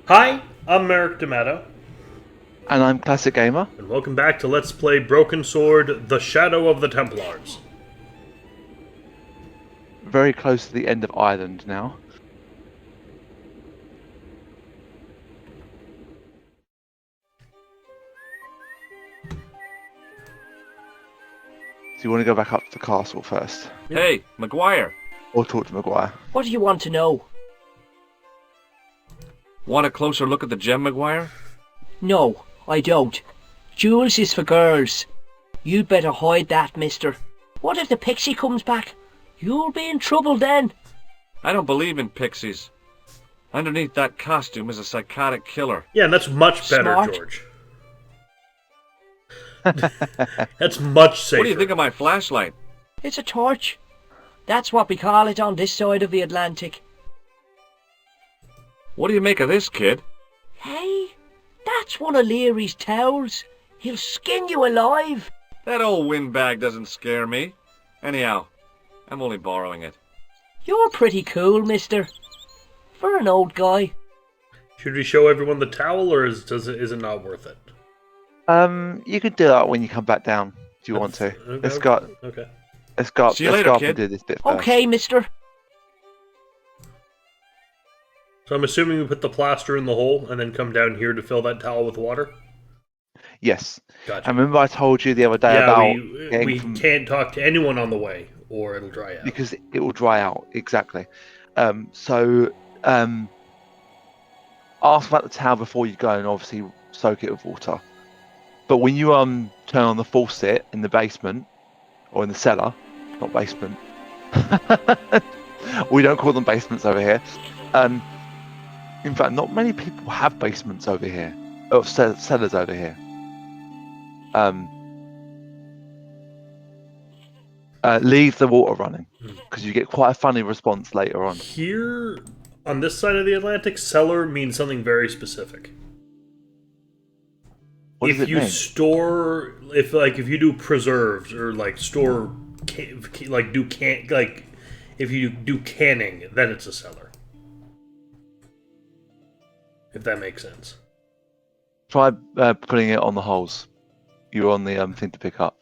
Hi, I'm Merrick D'Amato, And I'm Classic Gamer. and welcome back to Let's Play Broken Sword, The Shadow of the Templars. Very close to the end of Ireland now. Do you want to go back up to the castle first? Hey, Maguire. Or talk to Maguire? What do you want to know? Want a closer look at the gem, Maguire? No, I don't. Jewels is for girls. You'd better hide that, mister. What if the pixie comes back? You'll be in trouble then. I don't believe in pixies. Underneath that costume is a psychotic killer. Yeah, and that's much better, Smart. George. That's much safer. What do you think of my flashlight? It's a torch. That's what we call it on this side of the Atlantic. What do you make of this, kid? Hey, that's one of Leary's towels. He'll skin you alive. That old windbag doesn't scare me. Anyhow, I'm only borrowing it. You're pretty cool, mister. For an old guy. Should we show everyone the towel, or is it not worth it? You can do that when you come back down, if you want to. Okay, Let's go. Okay. Let's go. See you Let's later, go up kid. and do this bit first. Okay, mister. So I'm assuming we put the plaster in the hole and then come down here to fill that towel with water? Yes. Gotcha. And remember I told you the other day Yeah, about we can't talk to anyone on the way, or it'll dry out. because it will dry out. Exactly. Ask about the towel before you go and obviously soak it with water. But when you turn on the faucet in the basement or in the cellar, not basement. We don't call them basements over here. In fact, not many people have basements over here, or cellars over here. Leave the water running because you get quite a funny response later on. Here, on this side of the Atlantic, cellar means something very specific. What does If it you mean? store, if you do preserves or like store, if you do canning, then it's a cellar. If that makes sense. Try putting it on the holes. You're on the thing to pick up.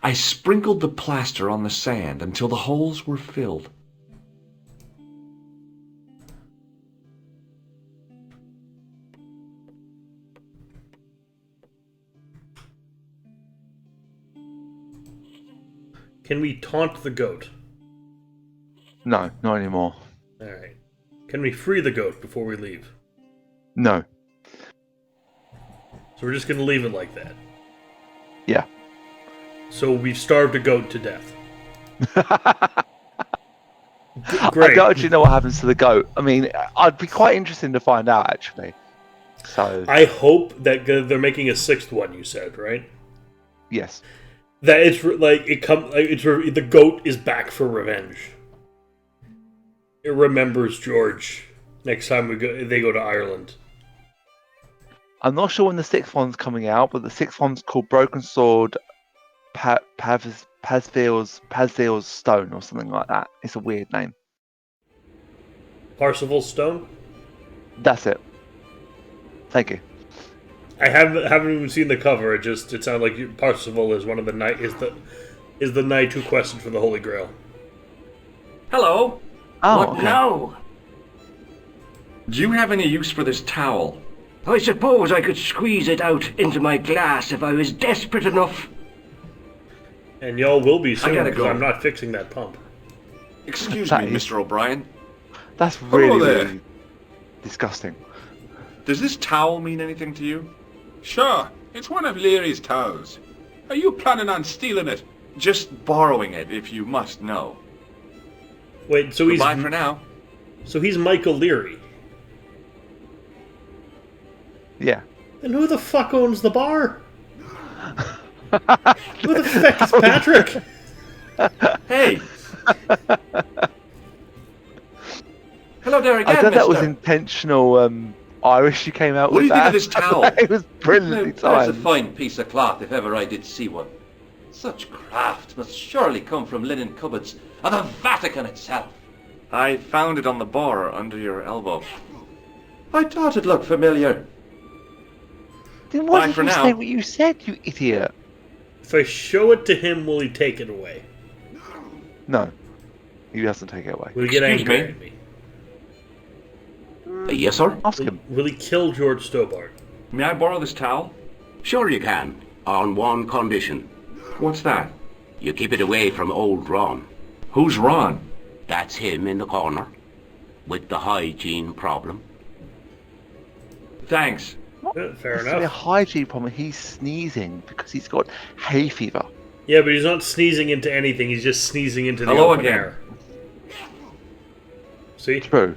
I sprinkled the plaster on the sand until the holes were filled. Can we taunt the goat? No, not anymore. Alright. Can we free the goat before we leave? No. So we're just gonna leave it like that. Yeah. So we've starved a goat to death. I Great. don't actually know what happens to the goat. I mean, I'd be quite interested to find out actually. So I hope that they're making a sixth one, you said, right? yes. That it's the goat is back for revenge. It remembers George next time they go to Ireland. I'm not sure when the sixth one's coming out, but the sixth one's called Broken Sword Pazvil's Stone or something like that. It's a weird name. Parsifal Stone? That's it. Thank you. I haven't even seen the cover. It sounded like Parsifal is one of the knight is the knight who quested for the Holy Grail. Hello. Oh, What okay. No. Do you have any use for this towel? I suppose I could squeeze it out into my glass if I was desperate enough. And y'all will be soon gotta because go. I'm not fixing that pump. Excuse That me, is- Mr. O'Brien. That's really, there. really disgusting. Does this towel mean anything to you? Sure, it's one of Leary's towels. Are you planning on stealing it? Just borrowing it, if you must know. Wait, so Goodbye for now. he's Michael Leary. Yeah. Then who the fuck owns the bar? Who the fuck is Patrick? Hey! Hello there again, I thought that was mister. intentional Irish you came out What do with you think that. of this towel? It was brilliantly That's a timed. fine piece of cloth if ever I did see one. Such craft must surely come from linen cupboards of the Vatican itself. I found it on the bar under your elbow. I thought it looked familiar. Then why Bye did for you now. say what you said, you idiot? If I show it to him, will he take it away? No. He doesn't take it away. Will he get Excuse angry me? at me? Yes, sir? Ask him. Will he kill George Stobart? May I borrow this towel? Sure you can, on one condition. What's that? You keep it away from old Ron. Who's Ron? That's him in the corner, with the hygiene problem. Thanks. Fair It's a enough. hygiene problem. He's sneezing because he's got hay fever. Yeah, but he's not sneezing into anything. He's just sneezing into the Hello open again. air. See? True.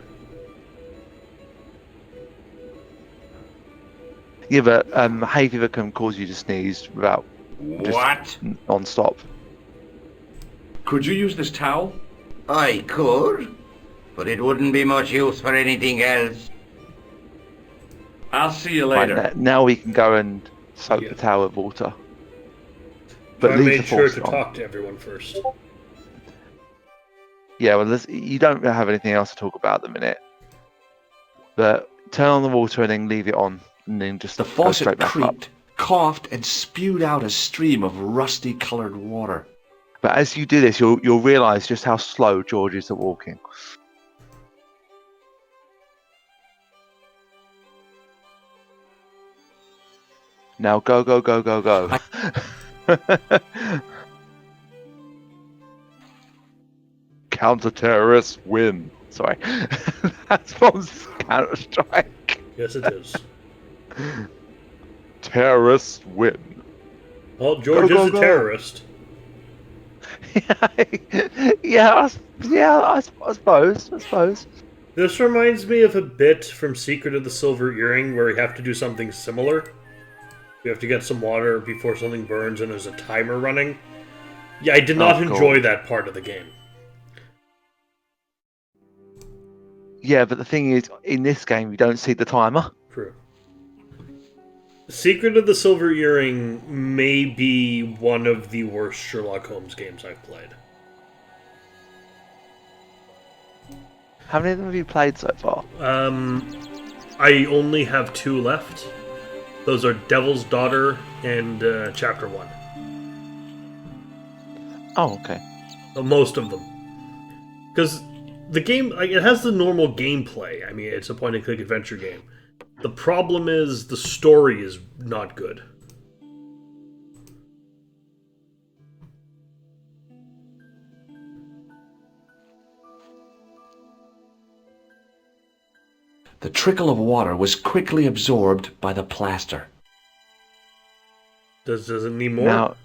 Yeah, but hay fever can cause you to sneeze without What? non-stop. Could you use this towel? I could, but it wouldn't be much use for anything else. I'll see you Right, later. now we can go and soak Yeah. the towel with water. But I leave made the sure force to on. talk to everyone first. Yeah, well, you don't have anything else to talk about at the minute. But turn on the water and then leave it on, and then just The go faucet straight back up. creaked, coughed, and spewed out a stream of rusty-colored water. But as you do this, you'll realise just how slow George is at walking. Now go, go, go, go, go. Counter-terrorists win. Sorry. That's from Counter-Strike. Yes, it is. Terrorists win. Well, George Go, go, is a go. terrorist. yeah, I suppose. This reminds me of a bit from Secret of the Silver Earring where you have to do something similar. You have to get some water before something burns and there's a timer running. Yeah, I did not Oh, enjoy God. that part of the game. Yeah, but the thing is, in this game, you don't see the timer. True. Secret of the Silver Earring may be one of the worst Sherlock Holmes games I've played. How many of them have you played so far? I only have 2 left. Those are Devil's Daughter and Chapter 1. Oh, okay. Most of them. Because the game, like, it has the normal gameplay. I mean, it's a point-and-click adventure game. The problem is the story is not good. The trickle of water was quickly absorbed by the plaster. Does it need more?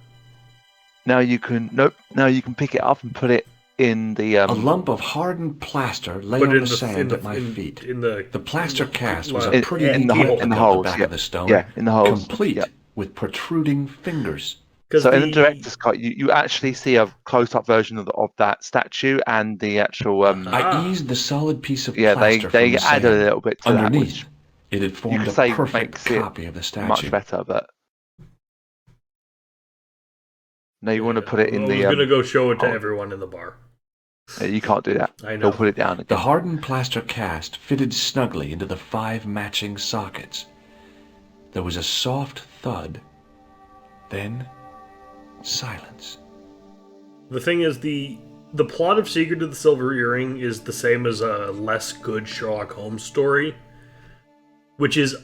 Now you can Now you can pick it up and put it in the A lump of hardened plaster lay Put on in the sand in at my feet. In the The plaster cast was in- a pretty in the deep hole- hole in the up holes, the back yeah. of the stone. Yeah, in the holes, Complete yeah. with protruding fingers. So in the director's cut, you actually see a close-up version of that statue and the actual I eased the solid piece of yeah, plaster they from the added sand. a little bit to that, Underneath, which it had you formed could a say perfect makes it copy of the statue. much better. But now you want to put it in I the was gonna go show it to oh. everyone in the bar. You can't do that. I know. They'll put it down The again. hardened plaster cast fitted snugly into the 5 matching sockets. There was a soft thud, then silence. The thing is, the plot of Secret of the Silver Earring is the same as a less good Sherlock Holmes story, which is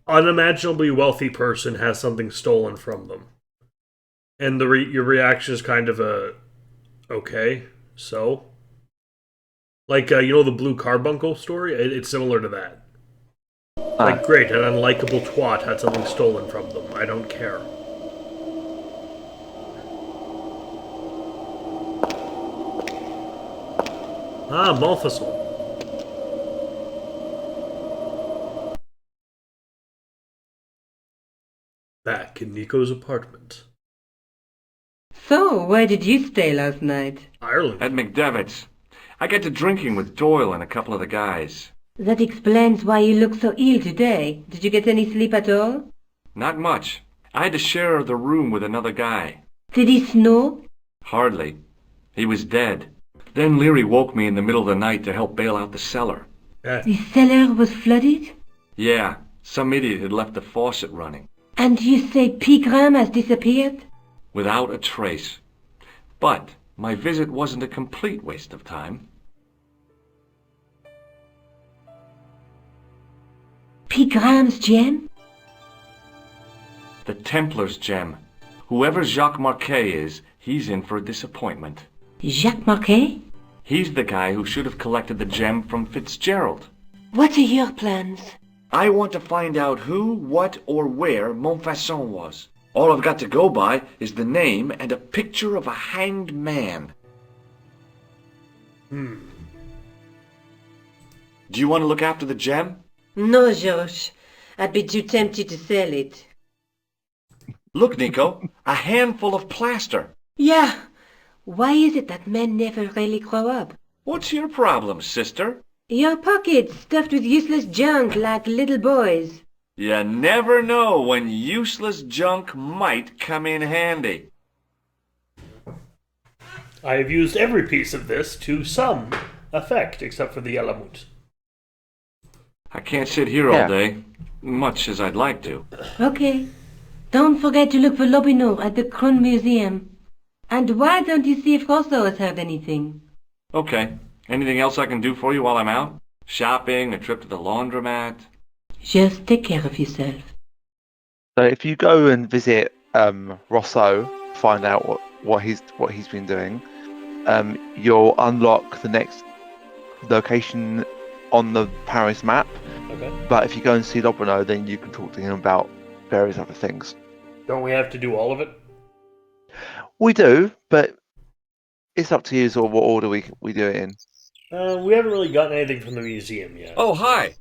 unimaginably wealthy person has something stolen from them, and your reaction is kind of a okay, so like you know the Blue Carbuncle story. It's similar to that. Like, great, an unlikable twat had something stolen from them. I don't care. Ah, Malfasol. Back in Nico's apartment. So, where did you stay last night? Ireland. At McDevitt's. I got to drinking with Doyle and a couple of the guys. That explains why you look so ill today. Did you get any sleep at all? Not much. I had to share the room with another guy. Did he snore? Hardly. He was dead. Then Leary woke me in the middle of the night to help bail out the cellar. The cellar was flooded? Yeah, some idiot had left the faucet running. And you say Pegram has disappeared? Without a trace. But my visit wasn't a complete waste of time. Pegram's gem? The Templars' gem. Whoever Jacques Marquet is, he's in for a disappointment. Jacques Marquet? He's the guy who should have collected the gem from Fitzgerald. What are your plans? I want to find out who, what, or where Montfaucon was. All I've got to go by is the name and a picture of a hanged man. Do you want to look after the gem? No, George. I'd be too tempted to sell it. Look, Nico, a handful of plaster. Yeah. Why is it that men never really grow up? What's your problem, sister? Your pockets stuffed with useless junk like little boys. You never know when useless junk might come in handy. I have used every piece of this to some effect, except for the element. I can't sit here all day, much as I'd like to. Okay. Don't forget to look for Lobineau at the Krone Museum. And why don't you see if Rosso has heard anything? Okay. Anything else I can do for you while I'm out? Shopping, a trip to the laundromat? Just take care of yourself. So if you go and visit Rosso, find out what he's been doing, you'll unlock the next location on the Paris map. Okay. But if you go and see Lobineau, then you can talk to him about various other things. Don't we have to do all of it? We do, but it's up to you sort of what order we do it in. We haven't really gotten anything from the museum yet. Oh, hi!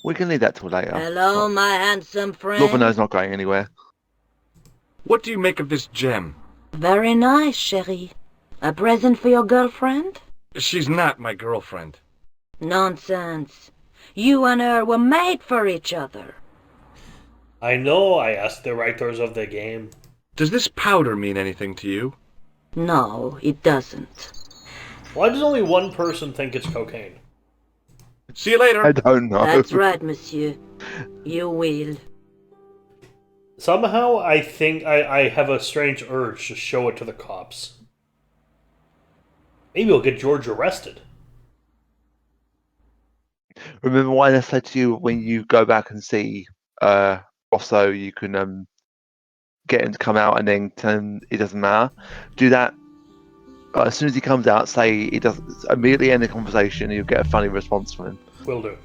We can leave that till later. Hello, my handsome friend. Lobineau's not going anywhere. What do you make of this gem? Very nice, chérie. A present for your girlfriend? She's not my girlfriend. Nonsense. You and her were made for each other. I know, I asked the writers of the game. Does this powder mean anything to you? No, it doesn't. Why does only one person think it's cocaine? See you later. I don't know. That's right, monsieur. You will. Somehow, I think I have a strange urge to show it to the cops. Maybe we'll get George arrested. Remember what I said to you when you go back and see Rosso, you can get him to come out and then tell him it doesn't matter. Do that as soon as he comes out. Say he doesn't. Immediately end the conversation. And you'll get a funny response from him. Will do.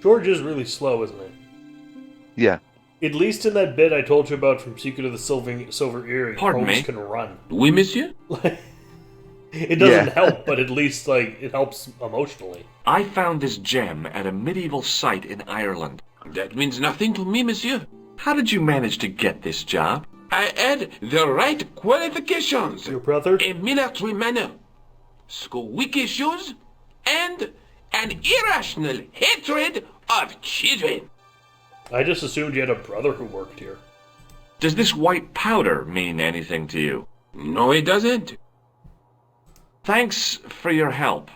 George is really slow, isn't he? Yeah. At least in that bit I told you about from Secret of the Silver Earring, Pardon Holmes me? can run. Oui, monsieur? It doesn't help, but at least it helps emotionally. I found this gem at a medieval site in Ireland. That means nothing to me, monsieur. How did you manage to get this job? I had the right qualifications. Your brother? A military manner, squeaky shoes, and an irrational hatred of children. I just assumed you had a brother who worked here. Does this white powder mean anything to you? No, it doesn't. Thanks for your help.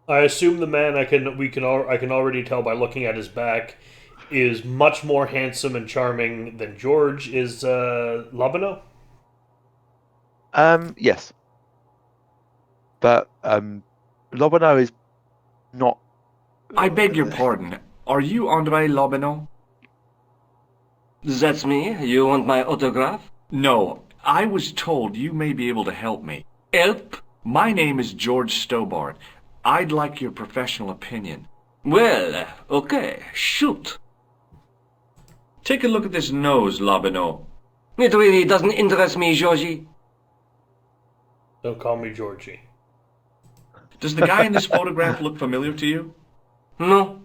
I assume the man I can already tell by looking at his back is much more handsome and charming than George is Lobineau? Yes. But Lobineau is not. I beg your pardon. Are you André Lobineau? That's me. You want my autograph? No, I was told you may be able to help me. Help? My name is George Stobart. I'd like your professional opinion. Well, okay, shoot. Take a look at this nose, Lobineau. It really doesn't interest me, Georgie. Don't call me Georgie. Does the guy in this photograph look familiar to you? No.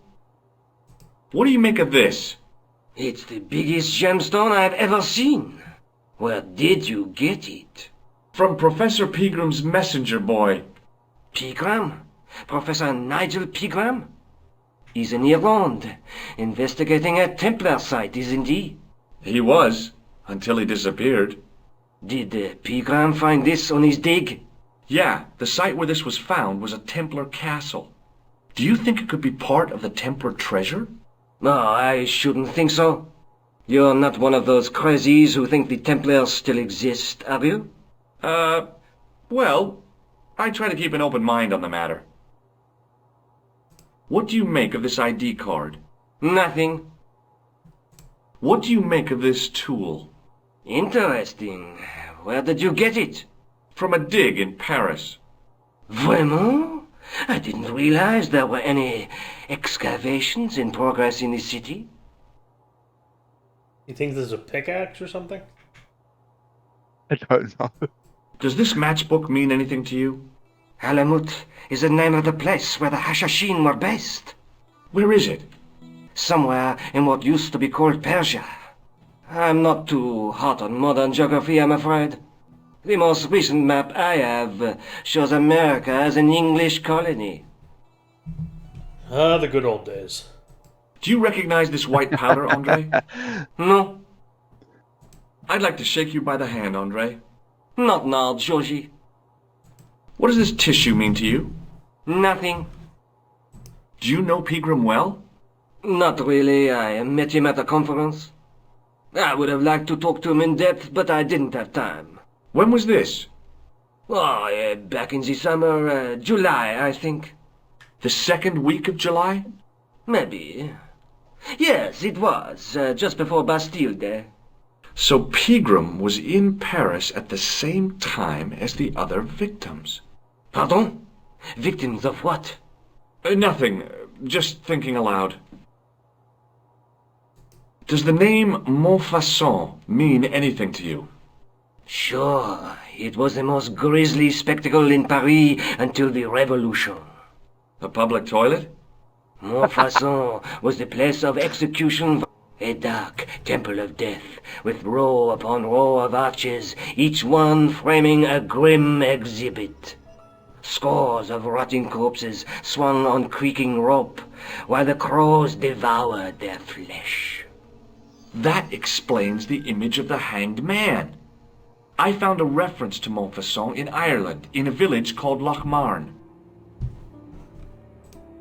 What do you make of this? It's the biggest gemstone I've ever seen. Where did you get it? From Professor Pegram's messenger boy. Pegram? Professor Nigel Pegram? He's in Ireland, investigating a Templar site, isn't he? He was, until he disappeared. Did Pegram find this on his dig? Yeah, the site where this was found was a Templar castle. Do you think it could be part of the Templar treasure? No, I shouldn't think so. You're not one of those crazies who think the Templars still exist, are you? Well, I try to keep an open mind on the matter. What do you make of this ID card? Nothing. What do you make of this tool? Interesting. Where did you get it? From a dig in Paris. Vraiment? I didn't realize there were any excavations in progress in the city. You think there's a pickaxe or something? I don't know. Does this matchbook mean anything to you? Halamut is the name of the place where the Hashashin were based. Where is it? Somewhere in what used to be called Persia. I'm not too hot on modern geography, I'm afraid. The most recent map I have shows America as an English colony. Ah, the good old days. Do you recognize this white powder, Andre? No, I'd like to shake you by the hand, Andre. not now, Georgie. What does this tissue mean to you? Nothing. Do you know Pegram well? Not really. I met him at a conference. I would have liked to talk to him in depth, but I didn't have time. When was this? Oh, back in the summer, July, I think. The second week of July? Maybe. Yes, it was, just before Bastille Day. So Pegram was in Paris at the same time as the other victims. Pardon? Victims of what? Nothing. Just thinking aloud. Does the name Montfaucon mean anything to you? Sure, it was the most grisly spectacle in Paris until the Revolution. A public toilet? Montfaucon was the place of execution, a dark temple of death, with row upon row of arches, each one framing a grim exhibit. Scores of rotting corpses swung on creaking rope, while the crows devoured their flesh. That explains the image of the hanged man. I found a reference to Montfaucon in Ireland, in a village called Lochmarne.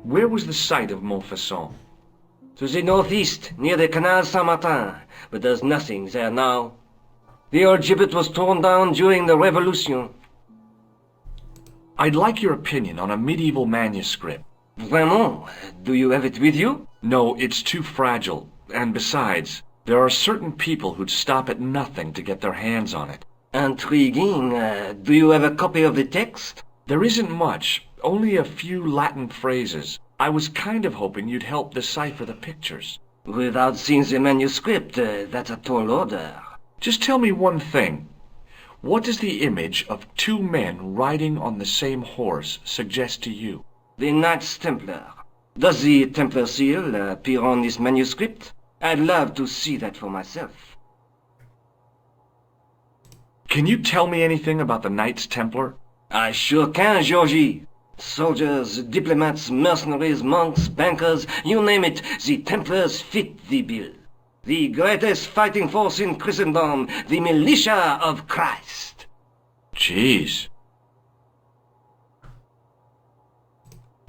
Where was the site of Montfaucon? To the northeast, near the Canal Saint-Martin, but there's nothing there now. The old gibbet was torn down during the Revolution. I'd like your opinion on a medieval manuscript. Vraiment? Do you have it with you? No, it's too fragile. And besides, there are certain people who'd stop at nothing to get their hands on it. Intriguing. Do you have a copy of the text? There isn't much, only a few Latin phrases. I was kind of hoping you'd help decipher the pictures. Without seeing the manuscript, that's a tall order. Just tell me one thing. What does the image of two men riding on the same horse suggest to you? The Knights Templar. Does the Templar seal appear on this manuscript? I'd love to see that for myself. Can you tell me anything about the Knights Templar? I sure can, Georgie. Soldiers, diplomats, mercenaries, monks, bankers, you name it, the Templars fit the bill. The greatest fighting force in Christendom, the militia of Christ. Jeez.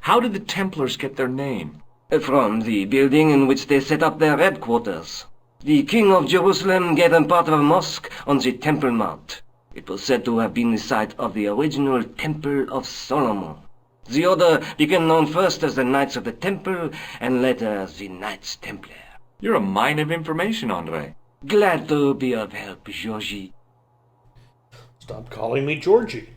How did the Templars get their name? From the building in which they set up their headquarters. The King of Jerusalem gave them part of a mosque on the Temple Mount. It was said to have been the site of the original Temple of Solomon. The order became known first as the Knights of the Temple, and later as the Knights Templar. You're a mine of information, Andre. Glad to be of help, Georgie. Stop calling me Georgie.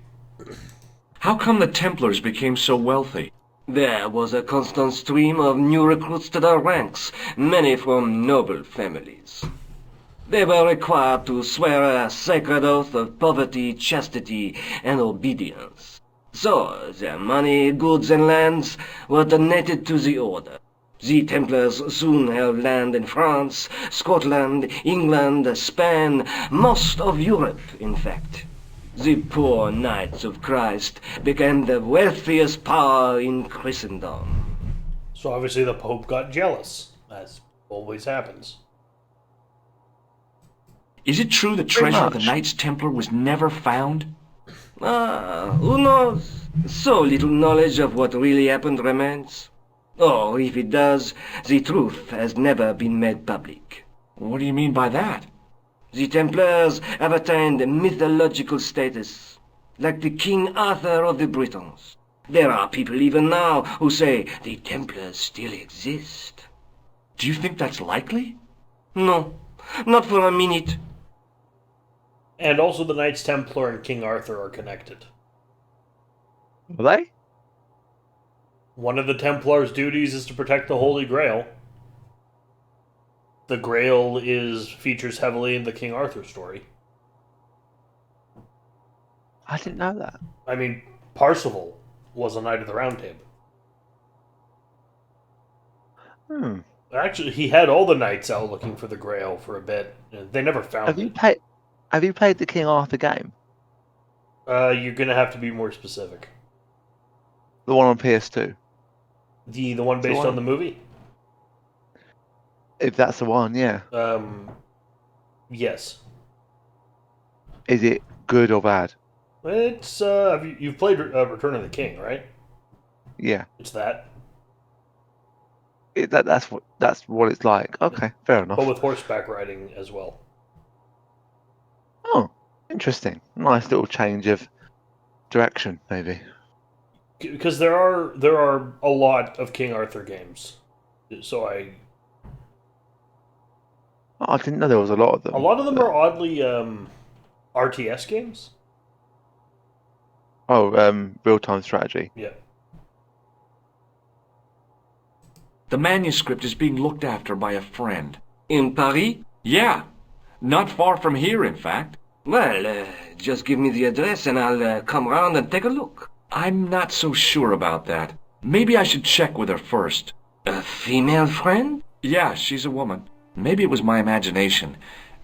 How come the Templars became so wealthy? There was a constant stream of new recruits to their ranks, many from noble families. They were required to swear a sacred oath of poverty, chastity, and obedience. So, their money, goods, and lands were donated to the order. The Templars soon held land in France, Scotland, England, Spain, most of Europe, in fact. The poor Knights of Christ became the wealthiest power in Christendom. So obviously the Pope got jealous, as always happens. Is it true the Pretty treasure of the much. Knights Templar was never found? Who knows? So little knowledge of what really happened remains. Or if it does, the truth has never been made public. What do you mean by that? The Templars have attained mythological status, like the King Arthur of the Britons. There are people even now who say the Templars still exist. Do you think that's likely? No, not for a minute. And also the Knights Templar and King Arthur are connected. Are they? One of the Templars' duties is to protect the Holy Grail. The Grail features heavily in the King Arthur story. I didn't know that. I mean, Parsifal was a Knight of the Round Table. Hmm. Actually, he had all the knights out looking for the Grail for a bit. They never found Have you it. played the King Arthur game? You're gonna have to be more specific. The one on PS2? The one based one- on the movie? If that's the one, yeah. Yes. Is it good or bad? It's you've played Return of the King, right? Yeah. It's that, That's what it's like. Okay, fair enough. but with horseback riding as well. Oh, interesting. Nice little change of direction, maybe. Because there are a lot of King Arthur games, so Oh, I didn't know there was a lot of them. a lot of them are oddly RTS games. Oh, real-time strategy. Yeah. The manuscript is being looked after by a friend. In Paris? Yeah, not far from here, in fact. Well, just give me the address and I'll come round and take a look. I'm not so sure about that. Maybe I should check with her first. A female friend? Yeah, she's a woman. Maybe it was my imagination,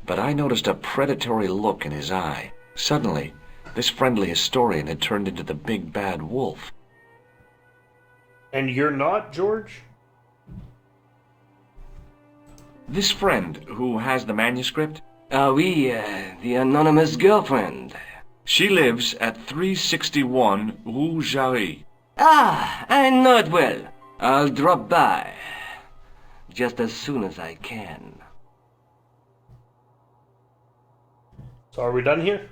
but I noticed a predatory look in his eye. Suddenly, this friendly historian had turned into the big bad wolf. And you're not, George? This friend who has the manuscript, Oui, the anonymous girlfriend. she lives at 361 Rue Jarry. Ah, I know it well. I'll drop by. Just as soon as I can. So are we done here?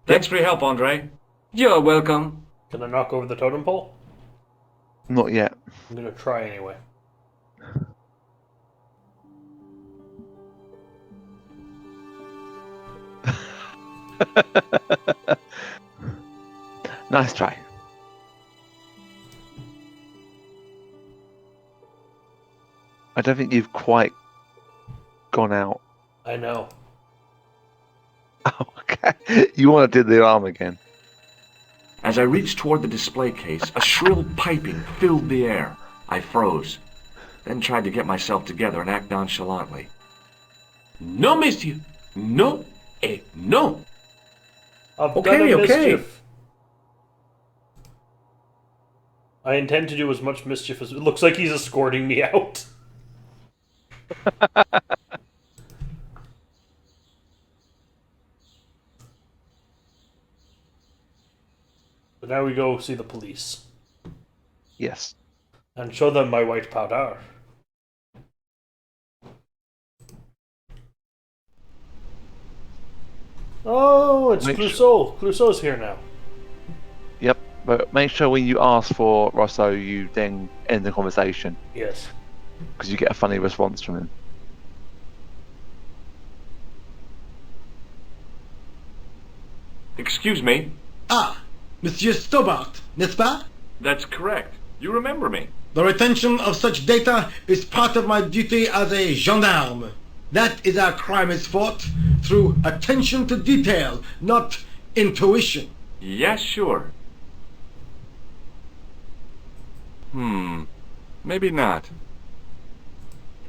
Thanks for your help, Andre. You're welcome. Can I knock over the totem pole? Not yet. I'm gonna try anyway. Nice try. I don't think you've quite gone out. I know. Oh, okay. You want to do the arm again? As I reached toward the display case, a shrill piping filled the air. I froze, then tried to get myself together and act nonchalantly. No, monsieur. No, et no. I've Okay, done a okay. mischief. I intend to do as much mischief as... It looks like he's escorting me out. But now we go see the police. Yes. And show them my white powder. Oh, it's Make Clouseau. Clouseau's here now. Yep. But make sure when you ask for Rosso, you then end the conversation Yes. because you get a funny response from him. Excuse me. Ah, Monsieur Stobart, n'est-ce pas? That's correct. You remember me. The retention of such data is part of my duty as a gendarme. That is how crime is fought, through attention to detail, not intuition. Yes, sure. Maybe not.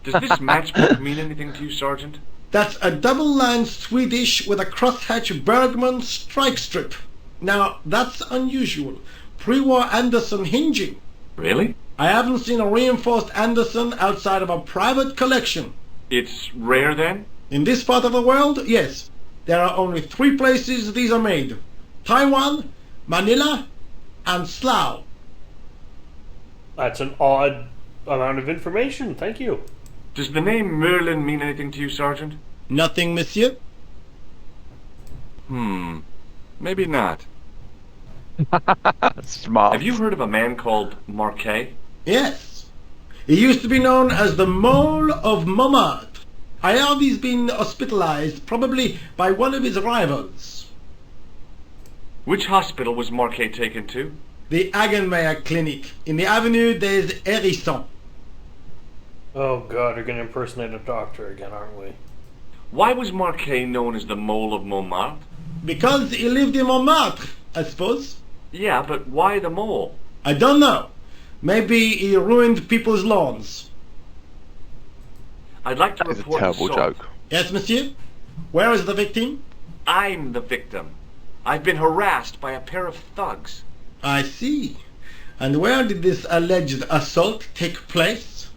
Does this matchbook mean anything to you, Sergeant? That's a double-line Swedish with a crosshatch Bergman strike strip. Now, that's unusual. Pre-war Anderson hinging. Really? I haven't seen a reinforced Anderson outside of a private collection. It's rare then? In this part of the world, yes. There are only 3 places these are made. Taiwan, Manila, and Slough. That's an odd amount of information. Thank you. Does the name Merlin mean anything to you, Sergeant? Nothing, monsieur? Maybe not. Smart. Have you heard of a man called Marquet? Yes. He used to be known as the Mole of Montmartre. I heard he's been hospitalized, probably by one of his rivals. Which hospital was Marquet taken to? The Hagenmeyer Clinic. In the Avenue des Hérissons. Oh god, we're gonna impersonate a doctor again, aren't we? Why was Marquet known as the Mole of Montmartre? Because he lived in Montmartre, I suppose. Yeah, but why the mole? I don't know. Maybe he ruined people's lawns. I'd like to It's a report terrible assault. joke. Yes, monsieur? Where is the victim? I'm the victim. I've been harassed by a pair of thugs. I see. And where did this alleged assault take place?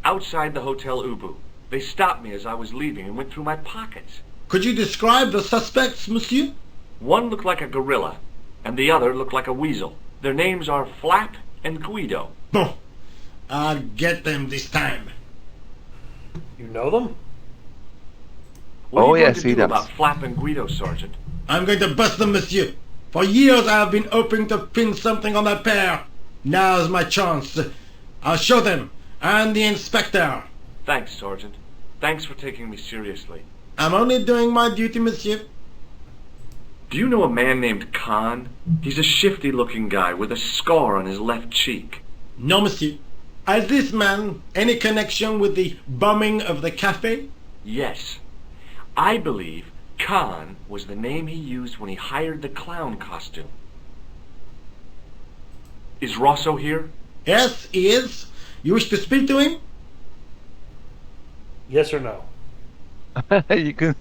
Outside the Hotel Ubu. They stopped me as I was leaving and went through my pockets. Could you describe the suspects, monsieur? One looked like a gorilla, and the other looked like a weasel. Their names are Flap and Guido. Bon. I'll get them this time. You know them? What are you yes, going to he do does. about Flap and Guido, Sergeant? I'm going to bust them, monsieur. For years I have been hoping to pin something on that pair. Now's my chance. I'll show them. And the inspector. Thanks, Sergeant. Thanks for taking me seriously. I'm only doing my duty, monsieur. Do you know a man named Khan? He's a shifty-looking guy with a scar on his left cheek. No, monsieur. Has this man any connection with the bombing of the cafe? Yes. I believe Khan was the name he used when he hired the clown costume. Is Rosso here? Yes, he is. You wish to speak to him? Yes or no? you can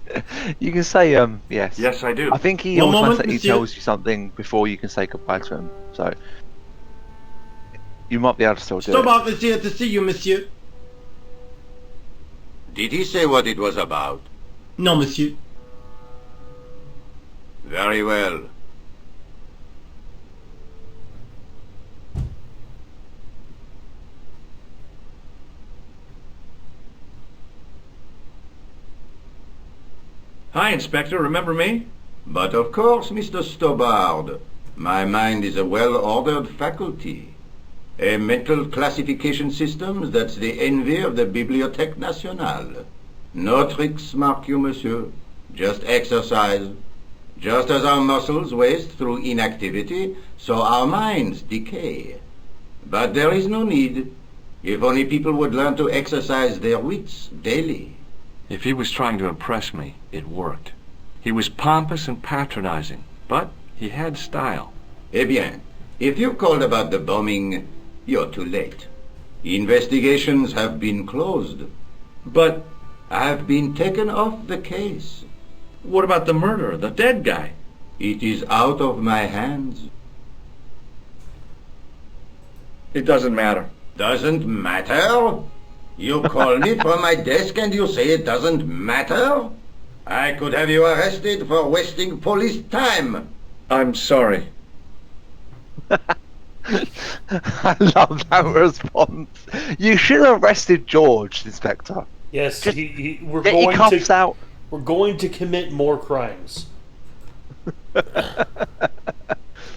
say yes. Yes, I do. I think he One moment, automatically monsieur. tells you something before you can say goodbye to him. So you might be able to still do it. Stobart is here to see you, monsieur. Did he say what it was about? No, monsieur. Very well. Hi, Inspector. Remember me? But of course, Mr. Stobart. My mind is a well-ordered faculty. A mental classification system that's the envy of the Bibliothèque Nationale. No tricks, mark you, monsieur. Just exercise. Just as our muscles waste through inactivity, so our minds decay. But there is no need. If only people would learn to exercise their wits daily. If he was trying to impress me, it worked. He was pompous and patronizing, but he had style. Eh bien, if you called about the bombing, you're too late. Investigations have been closed. But I've been taken off the case. what about the murderer, the dead guy? It is out of my hands. It doesn't matter. Doesn't matter? You call me from my desk and you say it doesn't matter? I could have you arrested for wasting police time. I'm sorry. I love that response. You should have arrested George, Inspector. Yes, Just we're Get your going cuffs to out. we're going to commit more crimes.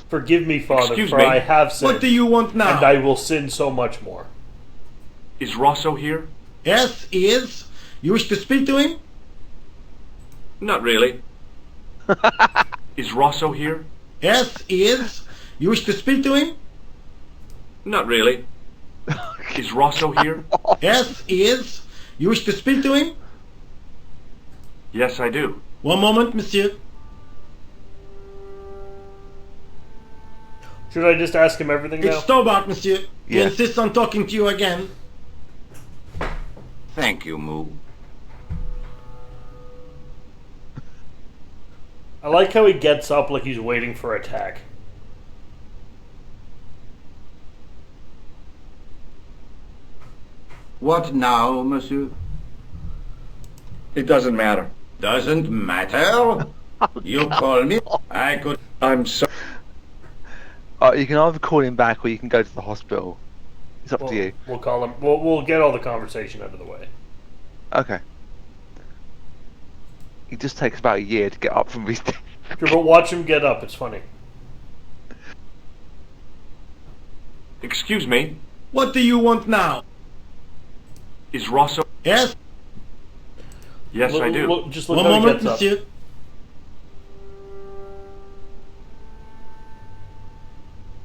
Forgive me, Father, Excuse for me. I have sinned, What do you want now? and I will sin so much more. Is Rosso here? Yes, he is. You wish to speak to him? Not really. Is Rosso here? Yes, he is. You wish to speak to him? Not really. Is Rosso here? Yes, he is. You wish to speak to him? Yes, I do. One moment, monsieur. Should I just ask him everything now? It's Stobart, monsieur. He Yeah. insists on talking to you again. Thank you, Moo. I like how he gets up like he's waiting for attack. What now, monsieur? It doesn't matter. Doesn't matter? You call me? I could... I'm sorry. You can either call him back or you can go to the hospital. It's up to you. We'll call him. We'll get all the conversation out of the way. Okay. It just takes about a year to get up from his... Sure, but watch him get up. It's funny. Excuse me. What do you want now? Is Rosso... Yes? Yes, I do. Just look One how he moment, gets up. monsieur.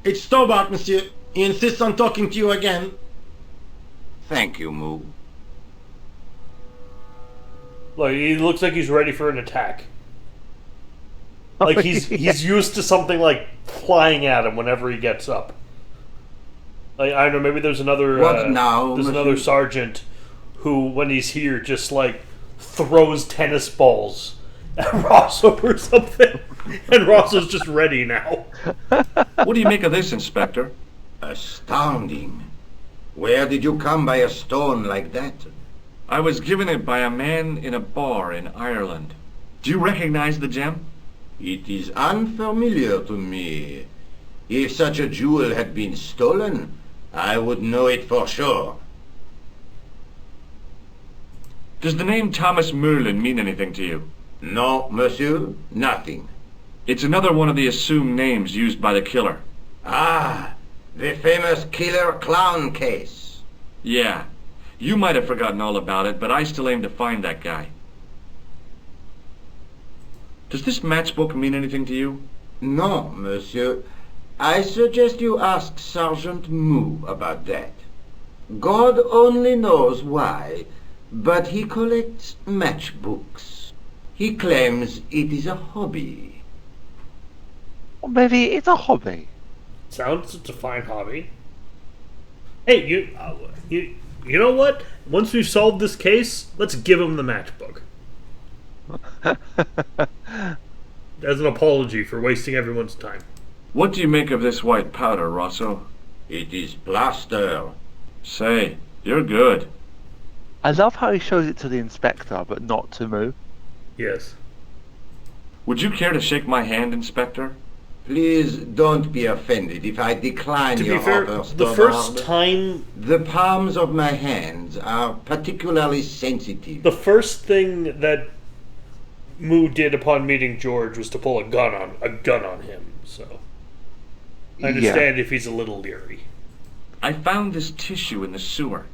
It's Stobart, monsieur. He insists on talking to you again. Thank you, Moo. Look, he looks like he's ready for an attack. Like he's used to something like flying at him whenever he gets up. Like I don't know, maybe there's another What now, there's monsieur? another sergeant who, when he's here, just like throws tennis balls at Rosso or something, and Rosso's just ready now. What do you make of this, Inspector? Astounding. Where did you come by a stone like that? I was given it by a man in a bar in Ireland. Do you recognize the gem? It is unfamiliar to me. If such a jewel had been stolen, I would know it for sure. Does the name Thomas Merlin mean anything to you? No, monsieur, nothing. It's another one of the assumed names used by the killer. Ah, the famous killer clown case. Yeah. You might have forgotten all about it, but I still aim to find that guy. Does this matchbook mean anything to you? No, monsieur. I suggest you ask Sergeant Moo about that. God only knows why, but he collects matchbooks. He claims it is a hobby. Or maybe it's a hobby. Sounds it's a fine hobby. Hey, you know what? Once we've solved this case, let's give him the matchbook. As an apology for wasting everyone's time. What do you make of this white powder, Rosso? It is plaster. Say, you're good. I love how he shows it to the inspector, but not to Moo. Yes. Would you care to shake my hand, Inspector? Please don't be offended if I decline To be your fair, offer, the Stobart. first time The palms of my hands are particularly sensitive. the first thing that Moo did upon meeting George was to pull a gun on him, so I understand if he's a little leery. I found this tissue in the sewer.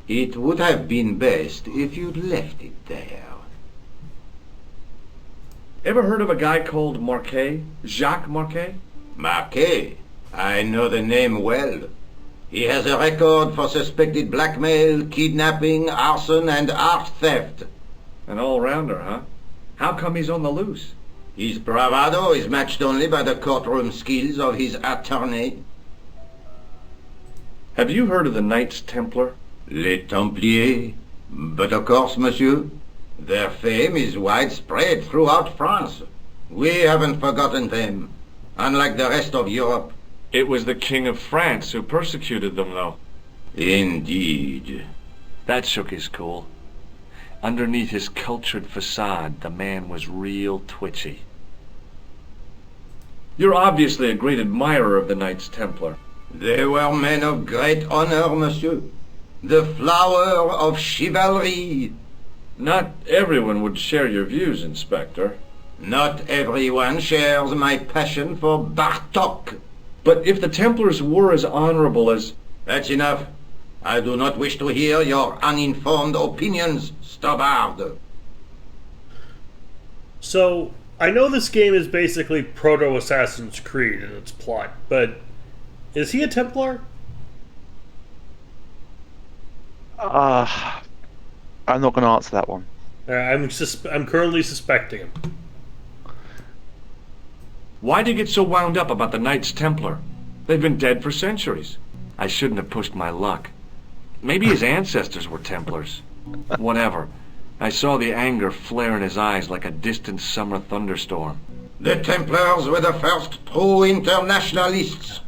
It would have been best if you'd left it there. Ever heard of a guy called Marquet? Jacques Marquet? Marquet, I know the name well. He has a record for suspected blackmail, kidnapping, arson, and art theft. An all-rounder, huh? How come he's on the loose? His bravado is matched only by the courtroom skills of his attorney. Have you heard of the Knights Templar? Les Templiers. But of course, monsieur, their fame is widespread throughout France. We haven't forgotten them, unlike the rest of Europe. It was the King of France who persecuted them, though. Indeed. That shook his cool. Underneath his cultured facade, the man was real twitchy. You're obviously a great admirer of the Knights Templar. They were men of great honor, monsieur. The flower of chivalry. Not everyone would share your views, Inspector. Not everyone shares my passion for Bartok. But if the Templars were as honorable as... That's enough. I do not wish to hear your uninformed opinions, Stobart. So, I know this game is basically proto-Assassin's Creed in its plot, but is he a Templar? I'm not going to answer that one. I'm currently suspecting him. Why'd you get so wound up about the Knights Templar? They've been dead for centuries. I shouldn't have pushed my luck. Maybe his ancestors were Templars. Whatever. I saw the anger flare in his eyes like a distant summer thunderstorm. The Templars were the first true internationalists.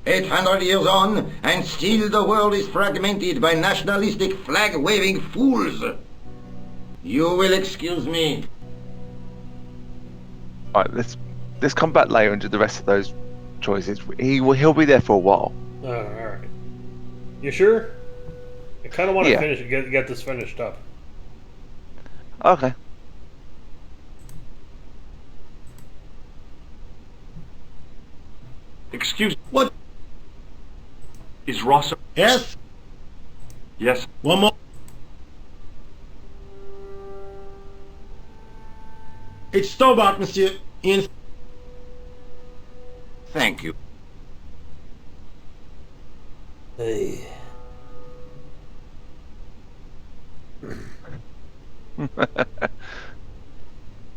800 years on, and still the world is fragmented by nationalistic flag-waving fools. You will excuse me. Right, let's come back later and do the rest of those choices. He'll be there for a while. All right. You sure? I kind of want to finish get this finished up. Okay. Excuse me. What? Is Rosso... Yes? Yes. One more. It's Stobart, monsieur. In... Thank you. Hey.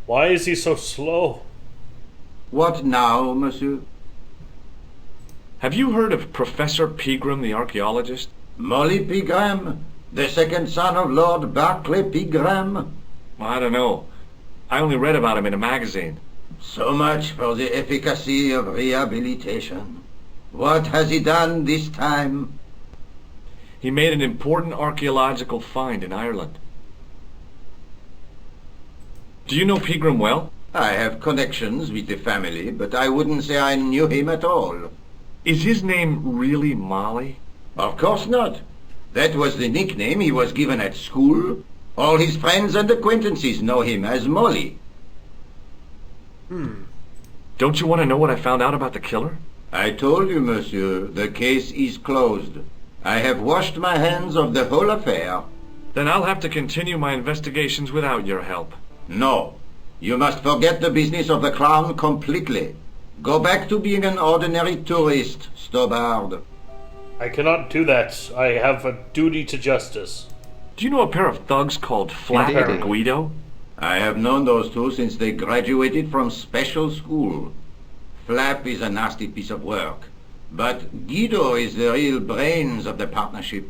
Why is he so slow? What now, monsieur? Have you heard of Professor Pegram, the archaeologist? Molly Pegram, the second son of Lord Barclay Pegram. I don't know. I only read about him in a magazine. So much for the efficacy of rehabilitation. What has he done this time? He made an important archaeological find in Ireland. Do you know Pegram well? I have connections with the family, but I wouldn't say I knew him at all. Is his name really Molly? Of course not. That was the nickname he was given at school. All his friends and acquaintances know him as Molly. Don't you want to know what I found out about the killer? I told you, monsieur, the case is closed. I have washed my hands of the whole affair. Then I'll have to continue my investigations without your help. No. You must forget the business of the Crown completely. Go back to being an ordinary tourist, Stobart. I cannot do that. I have a duty to justice. Do you know a pair of thugs called Flap and Guido? I have known those two since they graduated from special school. Flap is a nasty piece of work, but Guido is the real brains of the partnership.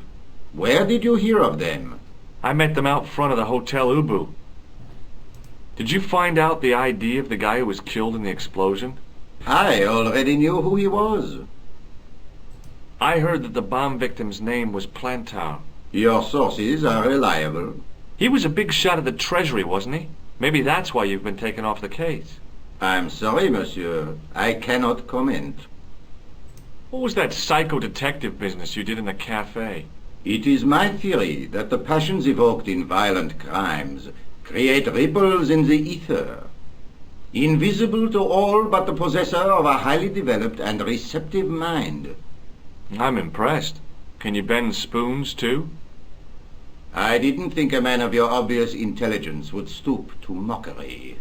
Where did you hear of them? I met them out front of the Hotel Ubu. Did you find out the ID of the guy who was killed in the explosion? I already knew who he was. I heard that the bomb victim's name was Plantar. Your sources are reliable. He was a big shot at the Treasury, wasn't he? Maybe that's why you've been taken off the case. I'm sorry, monsieur. I cannot comment. What was that psycho-detective business you did in the cafe? It is my theory that the passions evoked in violent crimes create ripples in the ether, invisible to all but the possessor of a highly developed and receptive mind. I'm impressed. Can you bend spoons, too? I didn't think a man of your obvious intelligence would stoop to mockery.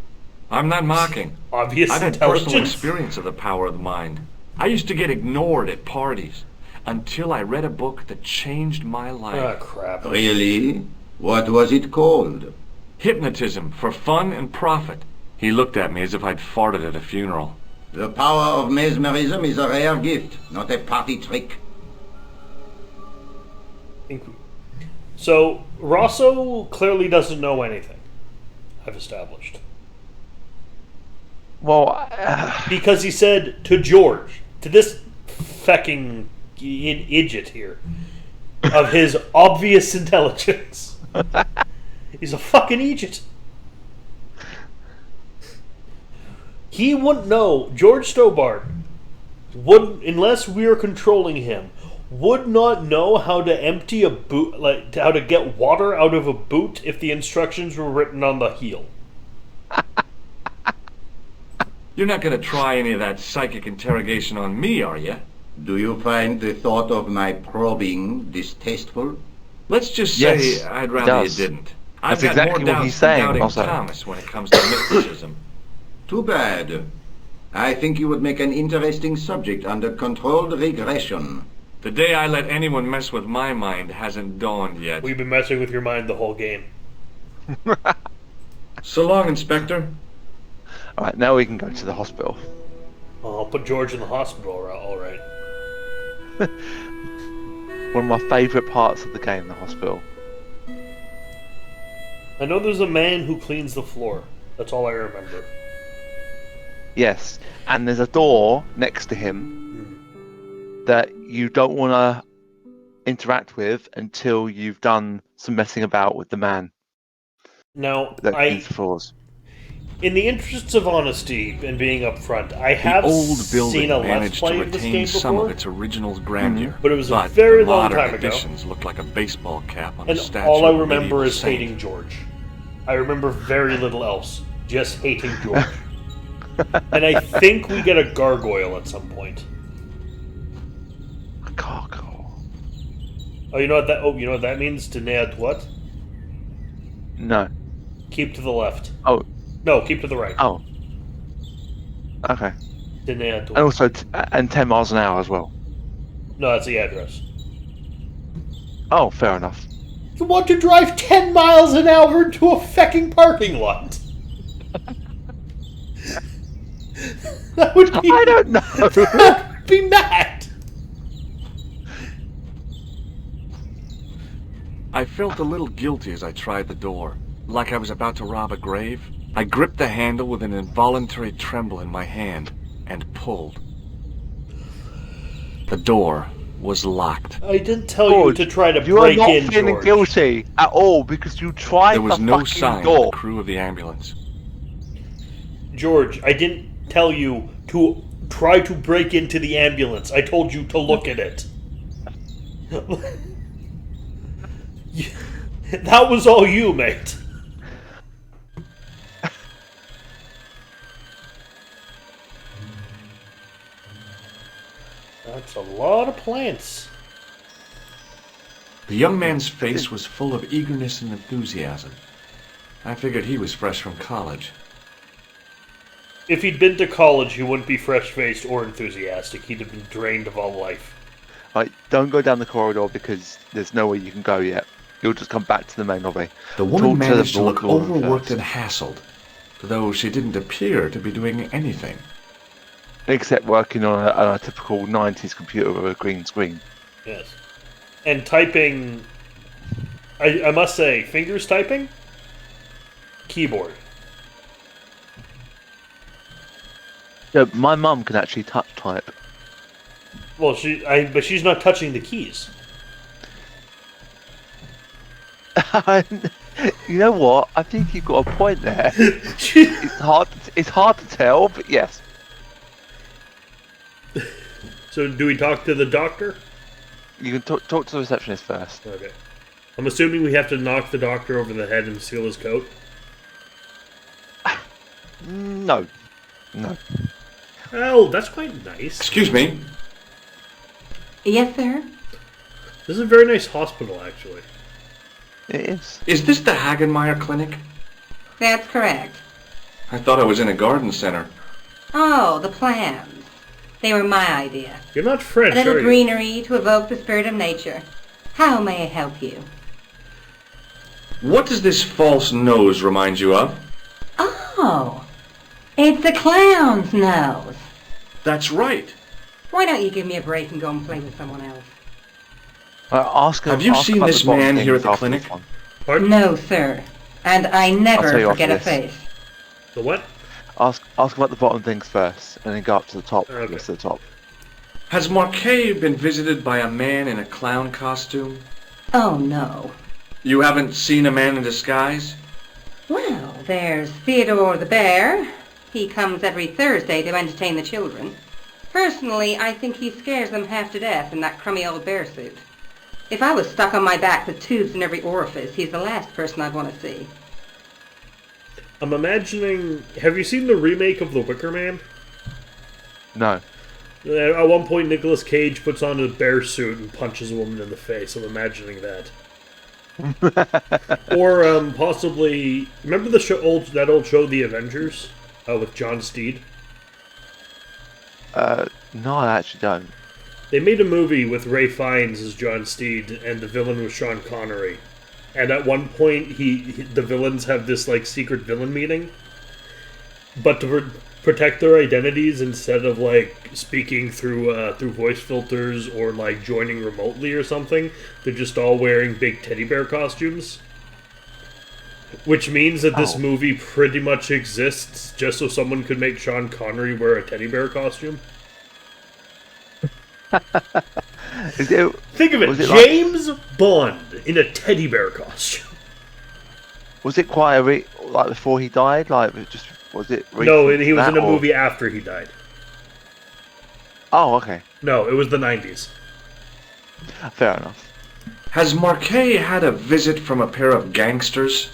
I'm not mocking. Obvious I've had intelligence? personal experience of the power of the mind. I used to get ignored at parties until I read a book that changed my life. Ah, crap. Really? What was it called? Hypnotism for fun and profit. He looked at me as if I'd farted at a funeral. The power of mesmerism is a rare gift, not a party trick. So, Rosso clearly doesn't know anything, I've established. Well, Because he said to George, to this fecking idiot here, of his obvious intelligence. He's a fucking idiot. He wouldn't know, George Stobart wouldn't, unless we are controlling him, would not know how to empty a boot, like how to get water out of a boot if the instructions were written on the heel. You're not going to try any of that psychic interrogation on me, are you? Do you find the thought of my probing distasteful? Let's just say Yes, I'd it rather you does. didn't. That's I've got exactly more what he's doubts saying, than doubting also. Thomas when it comes to mysticism. Too bad. I think you would make an interesting subject under controlled regression. The day I let anyone mess with my mind hasn't dawned yet. We've been messing with your mind the whole game. So long, Inspector. alright, now we can go to the hospital. I'll put George in the hospital, alright. One of my favourite parts of the game, the hospital. I know there's a man who cleans the floor. That's all I remember. Yes, and there's a door next to him that you don't want to interact with until you've done some messing about with the man Now, that cleans the floors. in the interests of honesty and being upfront, I The have old seen building a Let's managed to Play of this retain game some of before, its original grandeur, but it was a very the long modern time ago. additions looked like a baseball cap on a and statue all I of a remember medieval is saint. hating George. I remember very little else, just hating George. And I think we get a gargoyle at some point. A gargoyle. Oh, you know what that? Oh, you know what that means? To nail what? No. Keep to the left. Oh. No, keep to the right. Oh. Okay. To nail And also, and 10 miles an hour as well. No, that's the address. Oh, fair enough. You want to drive 10 miles an hour into a fucking parking lot? That would be... I don't know. That would be mad. I felt a little guilty as I tried the door, like I was about to rob a grave. I gripped the handle with an involuntary tremble in my hand and pulled. The door was locked. I didn't tell you to try to You are break not in, feeling George. guilty at all because you tried There was the no fucking sign door. of the crew of the ambulance. George, I didn't tell you to try to break into the ambulance. I told you to look at it. That was all you, mate. That's a lot of plants. The young man's face was full of eagerness and enthusiasm. I figured he was fresh from college. If he'd been to college, he wouldn't be fresh-faced or enthusiastic. He'd have been drained of all life. Right, don't go down the corridor because there's nowhere you can go yet. You'll just come back to the main lobby. The woman Talk managed to look woman overworked first. and hassled, though she didn't appear to be doing anything. Except working on a typical 90s computer with a green screen. Yes. And typing... I must say, fingers typing? Keyboard. Yeah, my mum can actually touch type. Well, but she's not touching the keys. You know what? I think you've got a point there. It's hard to tell, but yes. So, do we talk to the doctor? You can talk to the receptionist first. Okay. I'm assuming we have to knock the doctor over the head and steal his coat? No. No. Oh, that's quite nice. Excuse me. Yes, sir? This is a very nice hospital, actually. It is. Is this the Hagenmeyer Clinic? That's correct. I thought I was in a garden center. Oh, the plans. They were my idea. You're not French, A little are you? greenery to evoke the spirit of nature. How may I help you? What does this false nose remind you of? Oh, it's a clown's nose. That's right. Why don't you give me a break and go and play with someone else? Have you seen this man here at the clinic? Pardon? No, sir. And I I'll never tell you forget a after this. face. The what? Ask about the bottom things first, and then go up to the top. Okay. Yes, to the top. Has Marquet been visited by a man in a clown costume? Oh, no. You haven't seen a man in disguise? Well, there's Theodore the Bear. He comes every Thursday to entertain the children. Personally, I think he scares them half to death in that crummy old bear suit. If I was stuck on my back with tubes in every orifice, he's the last person I'd want to see. I'm imagining... Have you seen the remake of The Wicker Man? No. At one point, Nicolas Cage puts on a bear suit and punches a woman in the face. I'm imagining that. Or possibly... Remember the that old show, The Avengers? With John Steed? No, I actually don't. They made a movie with Ray Fiennes as John Steed, and the villain was Sean Connery. And at one point, the villains have this like secret villain meeting. But to protect their identities, instead of like speaking through voice filters or like joining remotely or something, they're just all wearing big teddy bear costumes. Which means that this Oh. movie pretty much exists just so someone could make Sean Connery wear a teddy bear costume. Is it, Think of it, Was it like- James Bond in a teddy bear costume. was it quite like before he died? Like, was it? No, recent he was that, in a or- movie after he died. Oh, okay, No, it was the 90s. fair enough. Has Marquet had a visit from a pair of gangsters?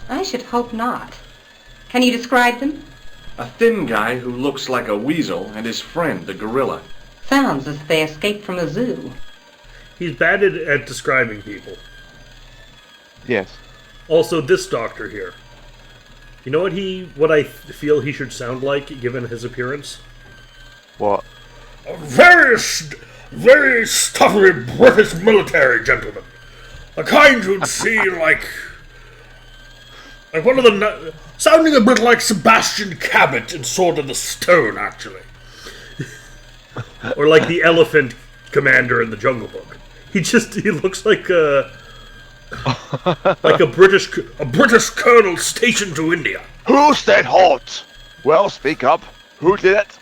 I should hope not. Can you describe them? A thin guy who looks like a weasel and his friend, the gorilla. Sounds as if they escaped from a zoo. He's bad at describing people. Yes. Also, this doctor here. You know what I feel he should sound like, given his appearance? What? A very stuffy British military gentleman. The kind you'd see like one of the... Sounding a bit like Sebastian Cabot in Sword of the Stone, actually. Or like the elephant commander in the Jungle Book. He looks like a British colonel stationed to India. Who stayed hot? Well, speak up. Who did it?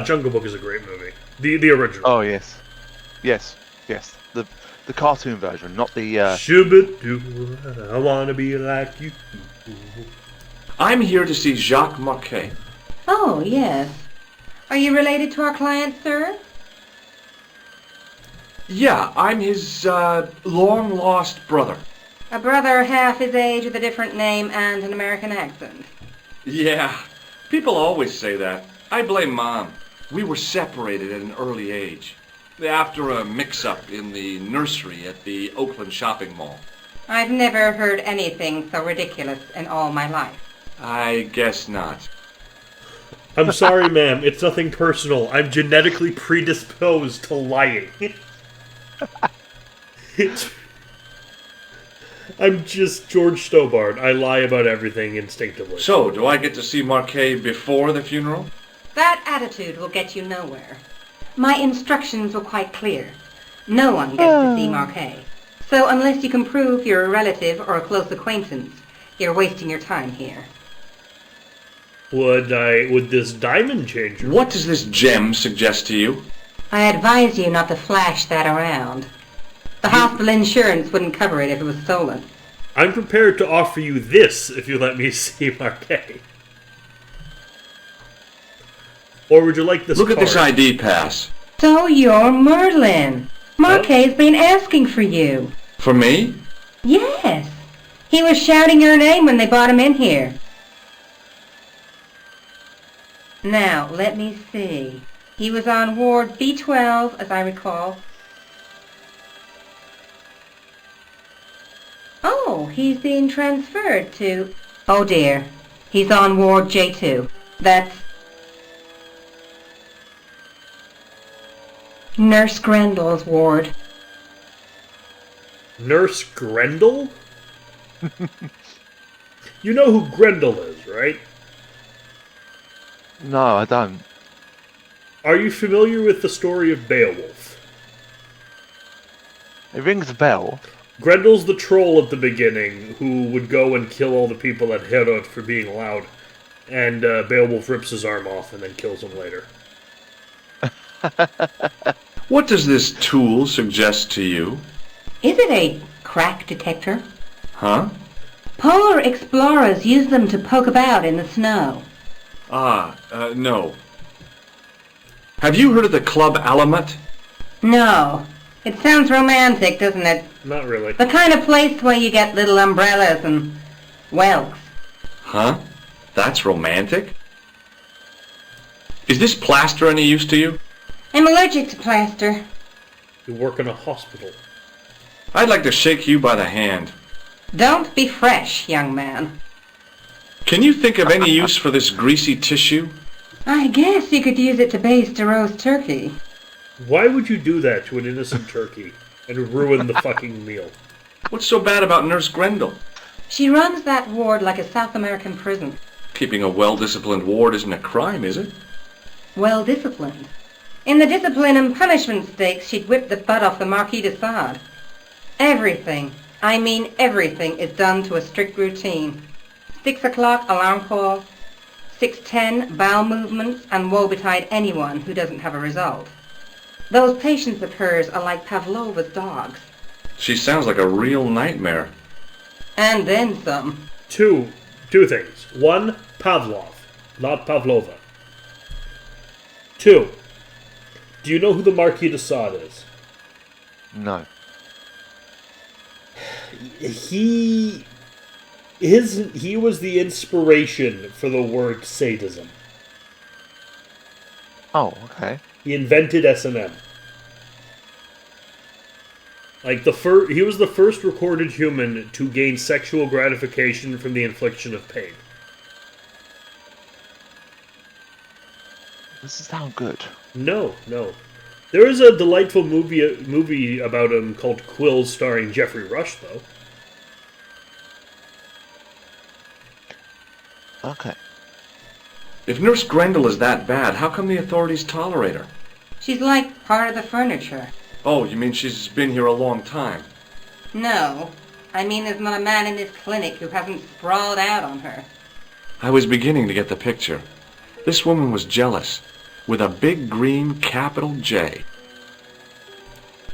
Jungle Book is a great movie. The original. Oh yes, yes. The cartoon version, not the. Shoo-ba-doo, I wanna be like you. I'm here to see Jacques Marquet. Oh, yes. Are you related to our client, sir? Yeah, I'm his long-lost brother. A brother half his age with a different name and an American accent. Yeah, people always say that. I blame Mom. We were separated at an early age. After a mix-up in the nursery at the Oakland shopping mall. I've never heard anything so ridiculous in all my life. I guess not. I'm sorry, ma'am. It's nothing personal. I'm genetically predisposed to lying. I'm just George Stobart. I lie about everything instinctively. So, do I get to see Marquet before the funeral? That attitude will get you nowhere. My instructions were quite clear. No one gets to see Marquet. So unless you can prove you're a relative or a close acquaintance, you're wasting your time here. Would this diamond change? What does this gem suggest to you? I advise you not to flash that around. The hospital insurance wouldn't cover it if it was stolen. I'm prepared to offer you this if you let me see Marquet. Or would you like this Look at this card? ID pass. So you're Merlin. Marquet's been asking for you. For me? Yes. He was shouting your name when they brought him in here. Now, let me see. He was on ward B12, as I recall. Oh, he's being transferred to... Oh dear. He's on ward J2. That's... Nurse Grendel's ward. Nurse Grendel? You know who Grendel is, right? No, I don't. Are you familiar with the story of Beowulf? It rings a bell. Grendel's the troll at the beginning who would go and kill all the people at Herod for being loud. And Beowulf rips his arm off and then kills him later. What does this tool suggest to you? Is it a crack detector? Huh? Polar explorers use them to poke about in the snow. No. Have you heard of the Club Alamet? No. It sounds romantic, doesn't it? Not really. The kind of place where you get little umbrellas and whelks. Huh? That's romantic? Is this plaster any use to you? I'm allergic to plaster. You work in a hospital. I'd like to shake you by the hand. Don't be fresh, young man. Can you think of any use for this greasy tissue? I guess you could use it to baste a roast turkey. Why would you do that to an innocent turkey and ruin the fucking meal? What's so bad about Nurse Grendel? She runs that ward like a South American prison. Keeping a well-disciplined ward isn't a crime, is it? Well disciplined. In the discipline and punishment stakes, she'd whipped the butt off the Marquis de Sade. Everything, I mean everything, is done to a strict routine. 6 o'clock alarm call, 6:10 bowel movements, and woe betide anyone who doesn't have a result. Those patients of hers are like Pavlova's dogs. She sounds like a real nightmare. And then some. Two things. One, Pavlov, not Pavlova. 2, do you know who the Marquis de Sade is? No. He was the inspiration for the word sadism. Oh, okay. He invented S&M. Like he was the first recorded human to gain sexual gratification from the infliction of pain. Doesn't sound good. No. There is a delightful movie about him called Quills, starring Jeffrey Rush, though. Okay. If Nurse Grendel is that bad, how come the authorities tolerate her? She's like part of the furniture. Oh, you mean she's been here a long time? No, I mean there's not a man in this clinic who hasn't sprawled out on her. I was beginning to get the picture. This woman was jealous, with a big green capital J.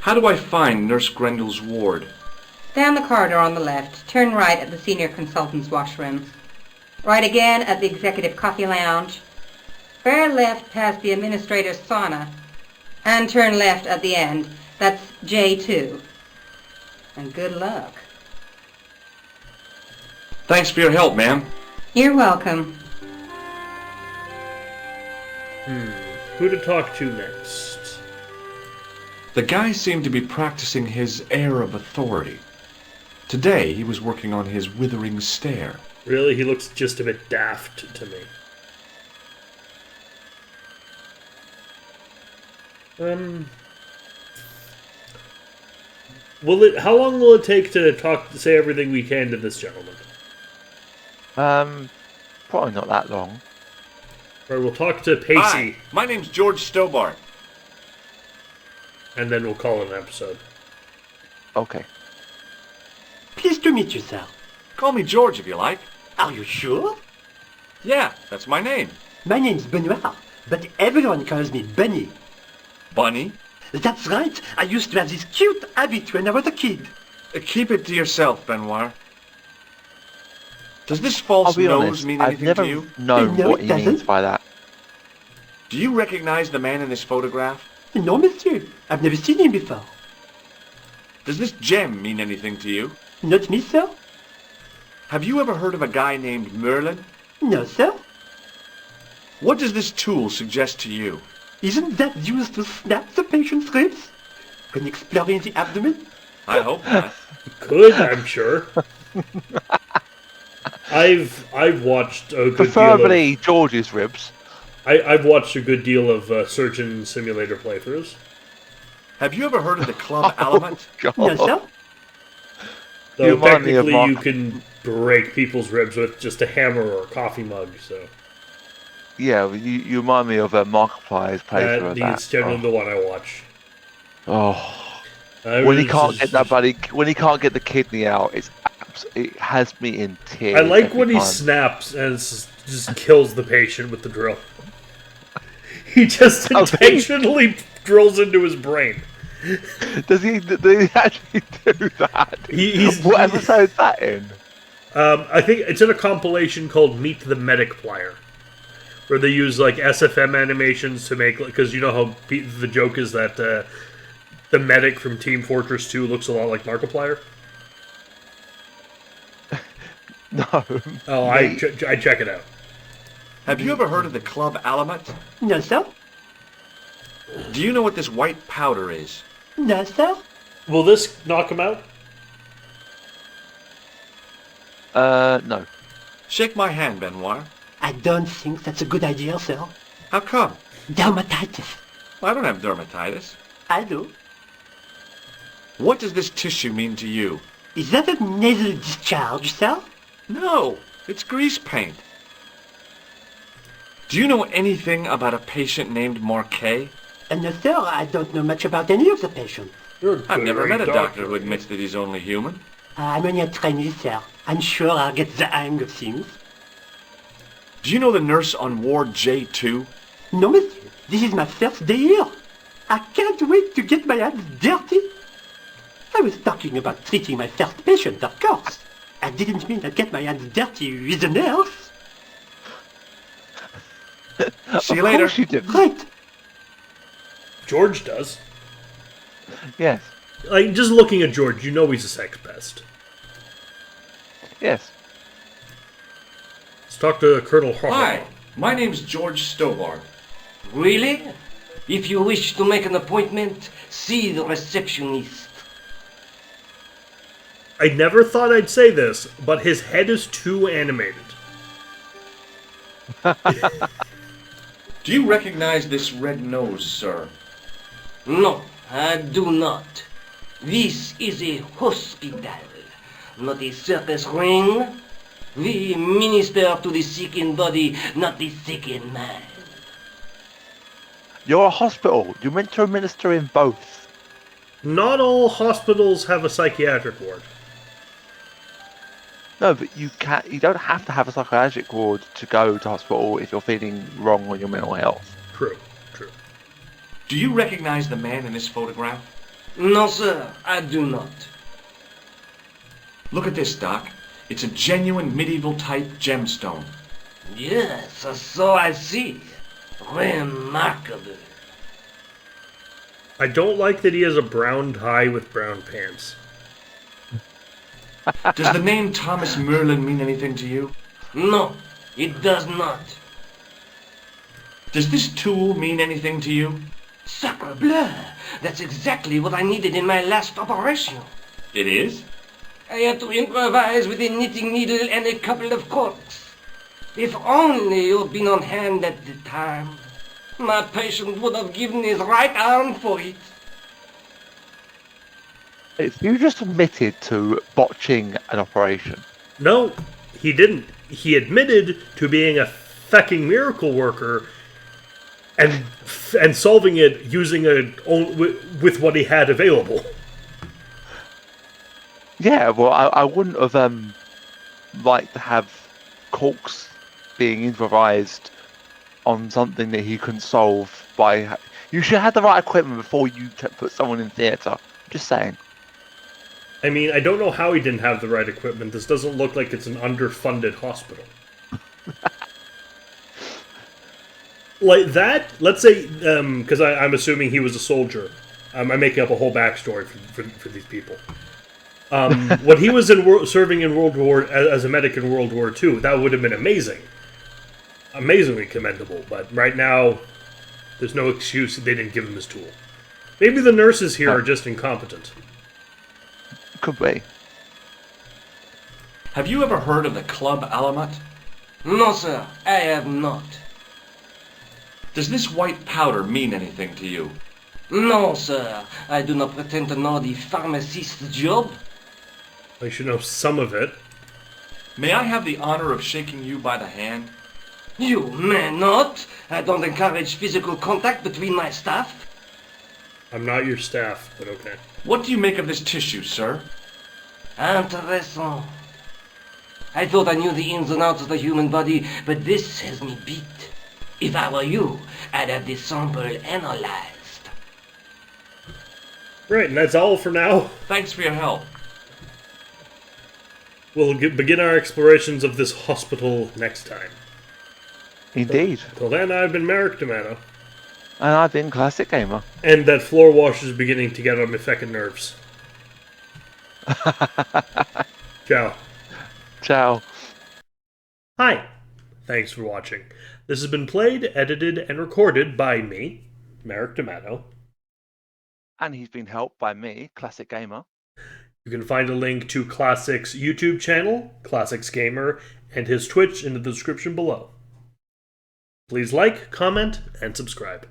How do I find Nurse Grendel's ward? Down the corridor on the left, turn right at the senior consultant's washrooms. Right again at the executive coffee lounge. Bear left past the administrator's sauna. And turn left at the end. That's J2. And good luck. Thanks for your help, ma'am. You're welcome. Who to talk to next? The guy seemed to be practicing his air of authority. Today, he was working on his withering stare. Really, he looks just a bit daft to me. How long will it take to say everything we can to this gentleman? Probably not that long. Or we'll talk to Pacey. Hi, my name's George Stobart. And then we'll call it an episode. Okay. Pleased to meet you, sir. Call me George if you like. Are you sure? Yeah, that's my name. My name's Benoit, but everyone calls me Bunny. Bunny? That's right. I used to have this cute habit when I was a kid. Keep it to yourself, Benoit. Does this false I'll be nose honest, mean I've anything never to you? known No, what it he means doesn't. by that. Do you recognize the man in this photograph? No, monsieur. I've never seen him before. Does this gem mean anything to you? Not me, sir. Have you ever heard of a guy named Merlin? No, sir. What does this tool suggest to you? Isn't that used to snap the patient's ribs when exploring the abdomen? I hope not. Could, I'm sure. I've watched a good Preferably George's ribs. I've watched a good deal of Surgeon Simulator playthroughs. Have you ever heard of the Club Element? God. No, sir. Though You remind me of technically Mark. you can break people's ribs with just a hammer or a coffee mug, so Yeah, you remind me of Markiplier's playthrough of that. it's generally the one I watch. Oh. I When he was can't just- get that bloody, when he can't get the kidney out, it has me in tears. I like every when he time. snaps and just kills the patient with the drill. He just Oh, intentionally drills into his brain. Does he actually do that? He's What episode is that in? I think it's in a compilation called Meet the Medic Plier, where they use like SFM animations to make, because you know how the joke is that the medic from Team Fortress 2 looks a lot like Markiplier. No. Oh, I check it out. Have you ever heard of the Club Element? No, sir. Do you know what this white powder is? No, sir. Will this knock him out? No. Shake my hand, Benoit. I don't think that's a good idea, sir. How come? Dermatitis. I don't have dermatitis. I do. What does this tissue mean to you? Is that a nasal discharge, sir? No, it's grease paint. Do you know anything about a patient named Marquet? No, sir, I don't know much about any of the patients. I've never met a doctor who admits that he's only human. I'm only a trainee, sir. I'm sure I'll get the hang of things. Do you know the nurse on Ward J2? No, monsieur. This is my first day here. I can't wait to get my hands dirty. I was talking about treating my first patient, of course. I didn't mean I'd get my hands dirty with a nurse. See you later. Of course you didn't. Right. George does. Yes. Like, just looking at George, you know he's a sex pest. Yes. Let's talk to Colonel Rosso. Hi, my name's George Stobart. Really? If you wish to make an appointment, see the receptionist. I never thought I'd say this, but his head is too animated. Do you recognize this red nose, sir? No, I do not. This is a hospital, not a circus ring. We minister to the sick in body, not the sick in mind. You're a hospital. You're meant to administer in both. Not all hospitals have a psychiatric ward. No, but you can't. You don't have to have a psychiatric ward to go to hospital if you're feeling wrong on your mental health. True, true. Do you recognize the man in this photograph? No, sir, I do not. Look at this, Doc. It's a genuine medieval-type gemstone. Yes, so I see. Remarkable. I don't like that he has a brown tie with brown pants. Does the name Thomas Merlin mean anything to you? No, it does not. Does this tool mean anything to you? Sacre bleu! That's exactly what I needed in my last operation. It is? I had to improvise with a knitting needle and a couple of corks. If only you'd been on hand at the time. My patient would have given his right arm for it. If you just admitted to botching an operation. No, he didn't. He admitted to being a fucking miracle worker and solving it using with what he had available. Yeah, well, I wouldn't have liked to have corks being improvised on something that he couldn't solve by. You should have the right equipment before you put someone in theatre. Just saying. I mean, I don't know how he didn't have the right equipment. This doesn't look like it's an underfunded hospital. Like that, let's say, because I'm assuming he was a soldier. I'm making up a whole backstory for these people. When he was serving in World War as a medic in World War II, that would have been amazing, amazingly commendable. But right now, there's no excuse they didn't give him his tool. Maybe the nurses here are just incompetent. Could be. Have you ever heard of the Club Alamat? No, sir, I have not. Does this white powder mean anything to you? No, sir, I do not pretend to know the pharmacist's job. I should know some of it. May I have the honor of shaking you by the hand? You may not. I don't encourage physical contact between my staff. I'm not your staff, but okay. What do you make of this tissue, sir? Intéressant. I thought I knew the ins and outs of the human body, but this has me beat. If I were you, I'd have this sample analyzed. Right, and that's all for now. Thanks for your help. We'll begin our explorations of this hospital next time. Indeed. Till then, I've been Merrick Domano. And I've been Classic Gamer. And that floor wash is beginning to get on my feckin' nerves. Ciao. Ciao. Hi. Thanks for watching. This has been played, edited, and recorded by me, Merrick Domano. And he's been helped by me, Classic Gamer. You can find a link to Classic's YouTube channel, Classics Gamer, and his Twitch in the description below. Please like, comment, and subscribe.